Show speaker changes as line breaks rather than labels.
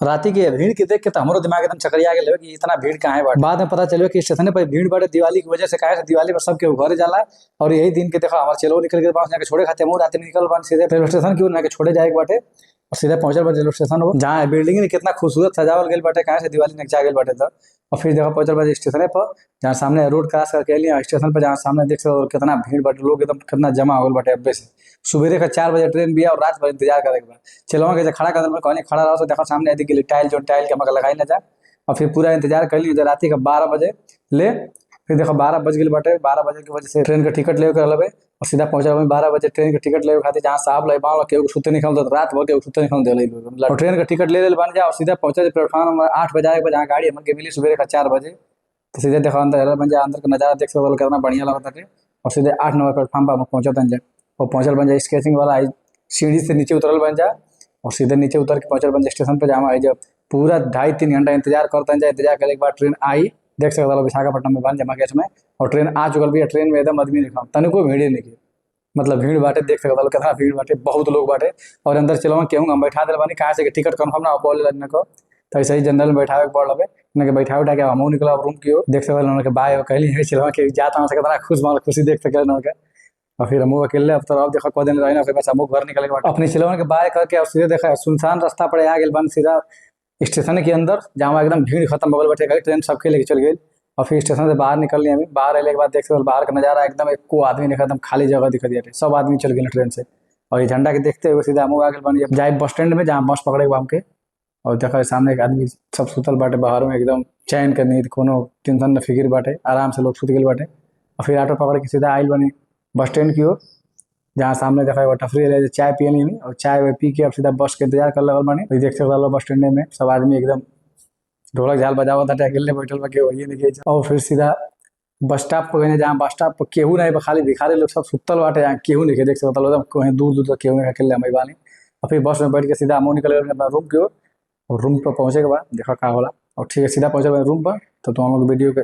राती की भीड़ के देख के तो हमारो दिमाग एकदम चकरिया गेल कि इतना भीड़ कहाँ है बाटे। बाद में पता चलो कि स्टेशन पर भीड़ बाटे दिवाली की वजह से। काहे से दिवाली पर सबके घरे जाला और यही दिन के देखा हमारे चलो निकल के पास जाके छोड़े खाते मुंह रात में निकल बन सीधे रेलवे स्टेशन क्यों ना के छोड़े जाए बाटे और सीधे पहुंचल बा रेलवे स्टेशन हो जहाँ बिल्डिंग ने कितना खूबसूरत सजावल गेल बाटे। कहाँ से दिवाली नचा गेल बाटे तो और फिर देखो पहुंचल बा स्टेशन पर जहाँ सामने रोड क्रॉस करके अलिए स्टेशन पर जहाँ सामने देख सको कितना भीड़ बाटे लोग एकदम कितना जमा हो गल बाटे। अब्बे से सुबेरे का 4 बजे ट्रेन भी है और रात भर इंतजार करे के बा। चलो के खड़ा कर में कहने खड़ा रहो तो देखो सामने यदि के टाइल जो टाइल के मगर लगाई ना जा और फिर पूरा इंतजार कर ली रात का 12 बजे ले। फिर देखो 12 बज गए बाटे 12 बजे की वजह से ट्रेन का टिकट ले कर लगे और सीधा पहुंचा 12 बजे ट्रेन का टिकट ले खाते जहाँ साहब लगे बाल के सुते निकल दो रात भर के सुते निकल दे और ट्रेन का टिकट ले बन जाए और सीधा पहुंचा प्लेटफॉर्म नंबर 8 बजे जहाँ गाड़ी हमन के मिली सुबह का 4 बजे तो सीधे देखो अंदर बन जाए अंदर का नजारा देख सको कितना बढ़िया लगता है। और सीधे 8 नंबर प्लेटफॉर्म पर पहुंचा बन जाए और पहुंचल बन जाए स्केचिंग वाला सीढ़ी से नीचे उतरल बन जाए और सीधे नीचे उतर के पहुंचल बन जाए स्टेशन पर जहाँ आई जब पूरा 2.5-3 घंटा इंतजार करते जाए। इंतजार करे के बाद ट्रेन आई देख सकते विशाखापट्टनम में बन जमा गैस में और ट्रेन आ चुकल भी है। ट्रेन में एकदम आदमी नहीं तनिको भीड़ नहीं मतलब भीड़ बाटे देख सकते कितना भीड़ बाटे बहुत लोग बाटे और अंदर चलो केहूँ हम बैठा दिल बानी कहाँ से टिकट कन्फर्म ना बोले को तो ऐसे ही जनरल में बैठावे के पड़ लगे इनके बैठा उठा के हम निकला रूम की देख सकते उन्होंने बाय कहली चलो कि जाता हूँ कितना खुश मान खुशी देख सके उनके और फिर हम अकेले अब तो अब देखा कौ दिन रही फिर बस हम घर निकले अपनी चिलवन के बाय करके और सीधे देखा सुनसान रास्ता पड़े आ गए बन सीधा स्टेशन के अंदर जहाँ एकदम भीड़ खत्म बगल बैठे गई ट्रेन सबके लेके चल गई और फिर स्टेशन से बाहर निकल लिए हमें बाहर आने के बाद देख सकते बाहर का नजारा एकदम एक को आदमी नहीं एकदम खाली जगह दिखा दिया सब आदमी चल गए ट्रेन से और ये झंडा के देखते हुए सीधा हम आगे बन जाए बस स्टैंड में जहाँ बस पकड़े हम के और देखा सामने एक आदमी सब सुतल बाटे बाहर में एकदम चैन के नींद कोनो टेंशन न फिक्र बाटे आराम से लोग सुत गए बाटे और फिर ऑटो पकड़ के सीधा आइल बनी बस स्टैंड की ओर जहाँ सामने देखा टफरी चाय पियली और चाय पी के अब सीधा बस के इंतजार कर लगा बने देख सकते बस स्टैंड में सब आदमी एकदम ढोलक झाल बजावा था अकेले बैठल बा वही नहीं और फिर सीधा बस स्टॉप पर गए जहाँ बस स्टॉप पर केहू नहीं खाली भिखारी लोग सब सुतल बाटे जहाँ केहू नहीं देख सकता एकदम कहीं दूर दूर तक केहू नहीं अकेले हम बानी और फिर बस में बैठ के सीधा मुँह निकल रूम के और रूम पर पहुँचे के बाद देखा का होला और ठीक है सीधा पहुँचे रूम पर तो तुम लोग वीडियो के